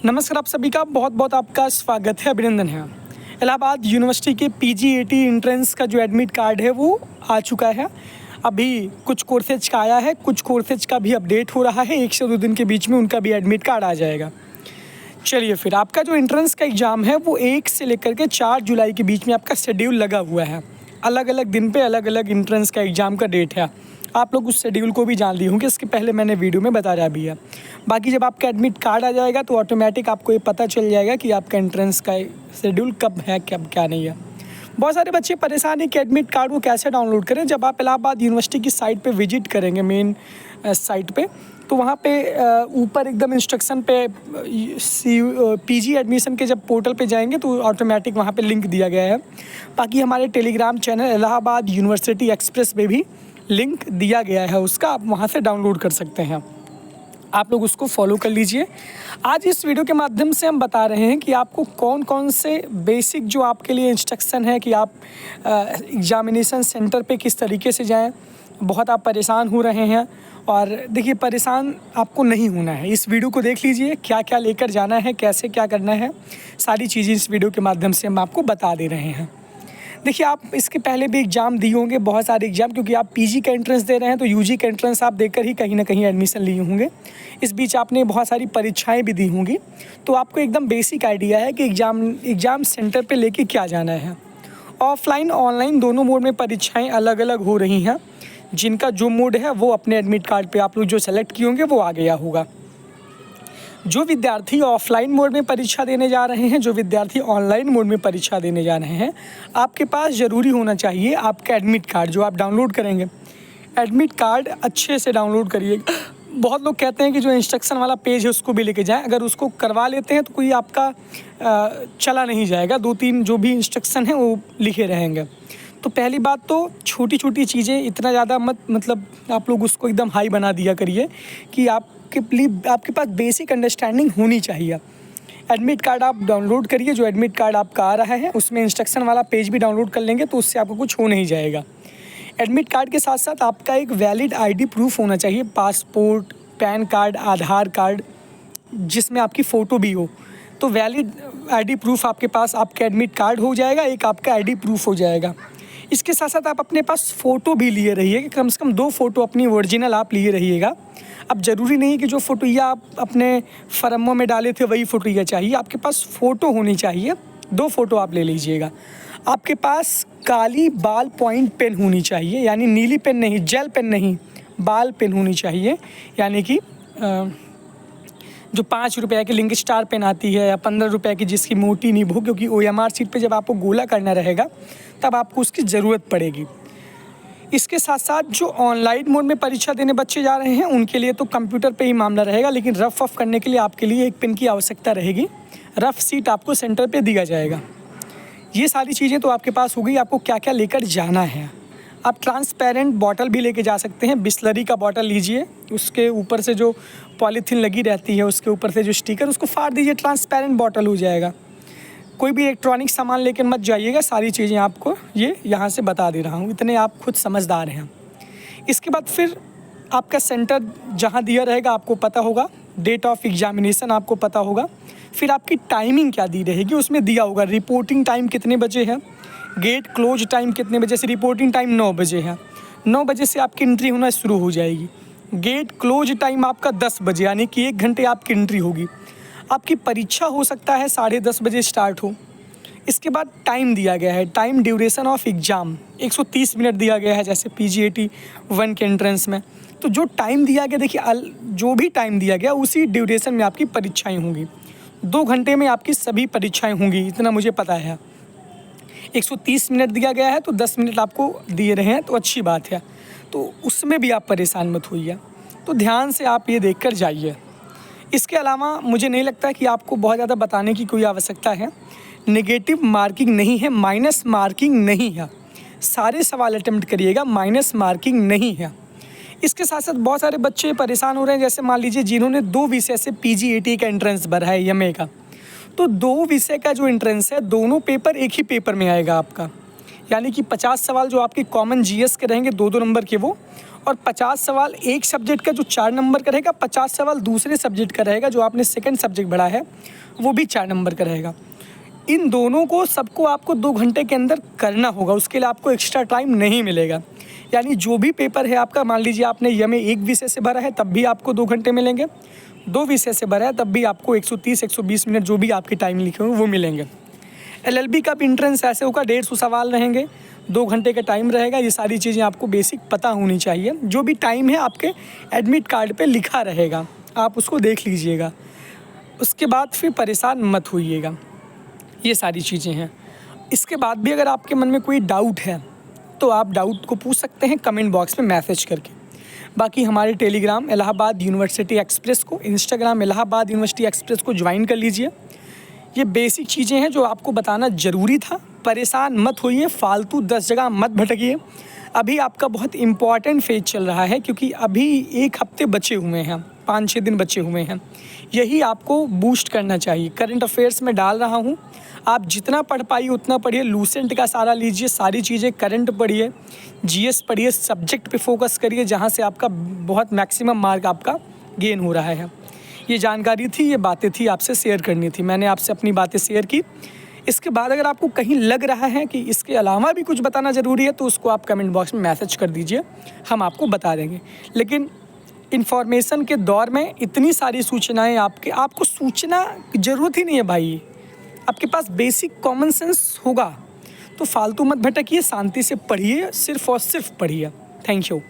नमस्कार, आप सभी का बहुत बहुत आपका स्वागत है, अभिनंदन है। इलाहाबाद यूनिवर्सिटी के पीजीएटी एंट्रेंस का जो एडमिट कार्ड है वो आ चुका है। अभी कुछ कोर्सेज का आया है, कुछ कोर्सेज का भी अपडेट हो रहा है। 1 से 2 दिन के बीच में उनका भी एडमिट कार्ड आ जाएगा। चलिए फिर, आपका जो एंट्रेंस का एग्ज़ाम है वो 1 से लेकर के 4 जुलाई के बीच में आपका शेड्यूल लगा हुआ है। अलग अलग दिन पे अलग अलग एंट्रेंस का एग्ज़ाम का डेट है। आप लोग उस शेड्यूल को भी जान लिए होंगे, इसके पहले मैंने वीडियो में बताया भी है। बाकी जब आपका एडमिट कार्ड आ जाएगा तो ऑटोमेटिक आपको ये पता चल जाएगा कि आपका एंट्रेंस का शेड्यूल कब है, कब क्या नहीं है। बहुत सारे बच्चे परेशान हैं कि एडमिट कार्ड को कैसे डाउनलोड करें। जब आप इलाहाबाद यूनिवर्सिटी की साइट पे विजिट करेंगे, मेन साइट पे, तो वहाँ पे ऊपर एकदम इंस्ट्रक्शन पे पीजी एडमिशन के जब पोर्टल पे जाएंगे तो ऑटोमेटिक वहाँ पे लिंक दिया गया है। बाकी हमारे Telegram channel Allahabad university express पे भी लिंक दिया गया है, उसका आप वहाँ से डाउनलोड कर सकते हैं। आप लोग उसको फॉलो कर लीजिए। आज इस वीडियो के माध्यम से हम बता रहे हैं कि आपको कौन कौन से बेसिक जो आपके लिए इंस्ट्रक्शन है कि आप एग्जामिनेशन सेंटर पे किस तरीके से जाएं। बहुत आप परेशान हो रहे हैं, और देखिए, परेशान आपको नहीं होना है। इस वीडियो को देख लीजिए, क्या क्या लेकर जाना है, कैसे क्या करना है, सारी चीज़ें इस वीडियो के माध्यम से हम आपको बता दे रहे हैं। देखिए, आप इसके पहले भी एग्ज़ाम दिए होंगे, बहुत सारे एग्ज़ाम, क्योंकि आप पीजी का एंट्रेंस दे रहे हैं तो यूजी का एंट्रेंस आप देकर ही कहीं ना कहीं एडमिशन लिए होंगे। इस बीच आपने बहुत सारी परीक्षाएं भी दी होंगी, तो आपको एकदम बेसिक आइडिया है कि एग्ज़ाम सेंटर पे लेके क्या जाना है। ऑफलाइन ऑनलाइन दोनों मोड में परीक्षाएँ अलग अलग हो रही हैं। जिनका जो मोड है वो अपने एडमिट कार्ड पर आप लोग जो सेलेक्ट किए होंगे वो आ गया होगा। जो विद्यार्थी ऑफलाइन मोड में परीक्षा देने जा रहे हैं, जो विद्यार्थी ऑनलाइन मोड में परीक्षा देने जा रहे हैं, आपके पास ज़रूरी होना चाहिए आपका एडमिट कार्ड जो आप डाउनलोड करेंगे। एडमिट कार्ड अच्छे से डाउनलोड करिए। बहुत लोग कहते हैं कि जो इंस्ट्रक्शन वाला पेज है उसको भी लेके जाएं। अगर उसको करवा लेते हैं तो कोई आपका चला नहीं जाएगा। 2-3 जो भी इंस्ट्रक्शन हैं वो लिखे रहेंगे। तो पहली बात तो छोटी छोटी चीज़ें इतना ज़्यादा मतलब आप लोग उसको एकदम हाई बना दिया करिए कि आपके पास बेसिक अंडरस्टैंडिंग होनी चाहिए। एडमिट कार्ड आप डाउनलोड करिए। जो एडमिट कार्ड आपका आ रहा है उसमें इंस्ट्रक्शन वाला पेज भी डाउनलोड कर लेंगे तो उससे आपको कुछ हो नहीं जाएगा। एडमिट कार्ड के साथ साथ आपका एक वैलिड आईडी प्रूफ होना चाहिए। पासपोर्ट, पैन कार्ड, आधार कार्ड, जिसमें आपकी फ़ोटो भी हो। तो वैलिड आईडी प्रूफ आपके पास आपका एडमिट कार्ड हो जाएगा, एक आपका आईडी प्रूफ हो जाएगा। इसके साथ साथ आप अपने पास फ़ोटो भी लिए रहिए कि कम से कम 2 फ़ोटो अपनी ओरिजिनल आप लिए रहिएगा। अब ज़रूरी नहीं कि जो फ़ोटो आप अपने फरमों में डाले थे वही फ़ोटो चाहिए। आपके पास फ़ोटो होनी चाहिए, 2 फ़ोटो आप ले लीजिएगा। आपके पास काली बाल पॉइंट पेन होनी चाहिए, यानी नीली पेन नहीं, जेल पेन नहीं, बाल पेन होनी चाहिए। यानी कि जो 5 रुपये की लिंक स्टार पेन आती है या 15 रुपये की जिसकी मोटी नीब हो, क्योंकि OMR शीट पे जब आपको गोला करना रहेगा तब आपको उसकी ज़रूरत पड़ेगी। इसके साथ साथ जो ऑनलाइन मोड में परीक्षा देने बच्चे जा रहे हैं उनके लिए तो कंप्यूटर पे ही मामला रहेगा, लेकिन रफ ऑफ करने के लिए आपके लिए एक पेन की आवश्यकता रहेगी। रफ शीट आपको सेंटर पे दिया जाएगा। ये सारी चीज़ें तो आपके पास हो गई। आपको क्या क्या लेकर जाना है। आप ट्रांसपेरेंट बॉटल भी लेके जा सकते हैं। बिस्लरी का बॉटल लीजिए, उसके ऊपर से जो पॉलीथीन लगी रहती है उसके ऊपर से जो स्टिकर, उसको फाड़ दीजिए, ट्रांसपेरेंट बॉटल हो जाएगा। कोई भी इलेक्ट्रॉनिक सामान लेकर मत जाइएगा। सारी चीज़ें आपको ये यहाँ से बता दे रहा हूँ, इतने आप खुद समझदार हैं। इसके बाद फिर आपका सेंटर जहाँ दिया रहेगा आपको पता होगा, डेट ऑफ एग्जामिनेशन आपको पता होगा, फिर आपकी टाइमिंग क्या दी रहेगी उसमें दिया होगा। रिपोर्टिंग टाइम कितने बजे है, गेट क्लोज टाइम कितने बजे से। रिपोर्टिंग टाइम 9 बजे है, 9 बजे से आपकी एंट्री होना शुरू हो जाएगी। गेट क्लोज टाइम आपका 10 बजे, यानी कि 1 घंटे आपकी एंट्री होगी। आपकी परीक्षा हो सकता है 10:30 बजे स्टार्ट हो। इसके बाद टाइम दिया गया है, time duration of exam 130 minute दिया गया है, जैसे PGAT 1 के एंट्रेंस में। तो जो टाइम दिया गया, देखिए, जो भी टाइम दिया गया उसी ड्यूरेशन में आपकी परीक्षाएं होंगी। 2 घंटे में आपकी सभी परीक्षाएं होंगी, इतना मुझे पता है। 130 मिनट दिया गया है तो 10 मिनट आपको दिए रहे हैं, तो अच्छी बात है। तो उसमें भी आप परेशान मत होइए। तो ध्यान से आप ये देख कर जाइए। इसके अलावा मुझे नहीं लगता कि आपको बहुत ज़्यादा बताने की कोई आवश्यकता है। नेगेटिव मार्किंग नहीं है, माइनस मार्किंग नहीं है। सारे सवाल अटेम्प्ट करिएगा, माइनस मार्किंग नहीं है। इसके साथ साथ बहुत सारे बच्चे परेशान हो रहे हैं, जैसे मान लीजिए जिन्होंने 2 विषय से PGAT का एंट्रेंस भरा है, MA का। तो 2 विषय का जो एंट्रेंस है, दोनों पेपर एक ही पेपर में आएगा आपका। यानी कि 50 सवाल जो आपके कॉमन GS के रहेंगे 2-2 नंबर के वो, और 50 सवाल एक सब्जेक्ट का जो 4 नंबर का रहेगा, 50 सवाल दूसरे सब्जेक्ट का रहेगा जो आपने सेकंड सब्जेक्ट पढ़ा है, वो भी 4 नंबर का रहेगा। इन दोनों को सबको आपको 2 घंटे के अंदर करना होगा, उसके लिए आपको एक्स्ट्रा टाइम नहीं मिलेगा। यानी जो भी पेपर है आपका, मान लीजिए आपने ये में एक विषय से भरा है तब भी आपको 2 घंटे मिलेंगे, 2 विषय से भरा है तब भी आपको 130-120 मिनट जो भी आपके टाइम लिखे हुए वो मिलेंगे। LLB का भी इंट्रेंस ऐसे होगा, 150 सवाल रहेंगे, 2 घंटे का टाइम रहेगा। ये सारी चीज़ें आपको बेसिक पता होनी चाहिए। जो भी टाइम है आपके एडमिट कार्ड पे लिखा रहेगा, आप उसको देख लीजिएगा। उसके बाद फिर परेशान मत होइएगा। ये सारी चीज़ें हैं। इसके बाद भी अगर आपके मन में कोई डाउट है तो आप डाउट को पूछ सकते हैं कमेंट बॉक्स में मैसेज करके। बाकी हमारे टेलीग्राम इलाहाबाद यूनिवर्सिटी एक्सप्रेस को, इंस्टाग्राम इलाहाबाद यूनिवर्सिटी एक्सप्रेस को ज्वाइन कर लीजिए। ये बेसिक चीज़ें हैं जो आपको बताना ज़रूरी था। परेशान मत होइए, फालतू 10 जगह मत भटकिए। अभी आपका बहुत इम्पॉर्टेंट फेज चल रहा है क्योंकि अभी 1 हफ्ते बचे हुए हैं, 5-6 दिन बचे हुए हैं। यही आपको बूस्ट करना चाहिए। करंट अफेयर्स में डाल रहा हूँ, आप जितना पढ़ पाइए उतना पढ़िए। लूसेंट का सारा लीजिए, सारी चीज़ें करंट पढ़िए, GS पढ़िए, सब्जेक्ट पे फोकस करिए जहाँ से आपका बहुत मैक्सिमम मार्क आपका गेन हो रहा है। ये जानकारी थी, ये बातें थी, आपसे शेयर करनी थी। मैंने आपसे अपनी बातें शेयर की। इसके बाद अगर आपको कहीं लग रहा है कि इसके अलावा भी कुछ बताना ज़रूरी है तो उसको आप कमेंट बॉक्स में मैसेज कर दीजिए, हम आपको बता देंगे। लेकिन इन्फॉर्मेशन के दौर में इतनी सारी सूचनाएं आपको सूचना की ज़रूरत ही नहीं है भाई। आपके पास बेसिक कॉमन सेंस होगा तो फालतू मत भटकिए, शांति से पढ़िए, सिर्फ़ और सिर्फ पढ़िए। Thank you.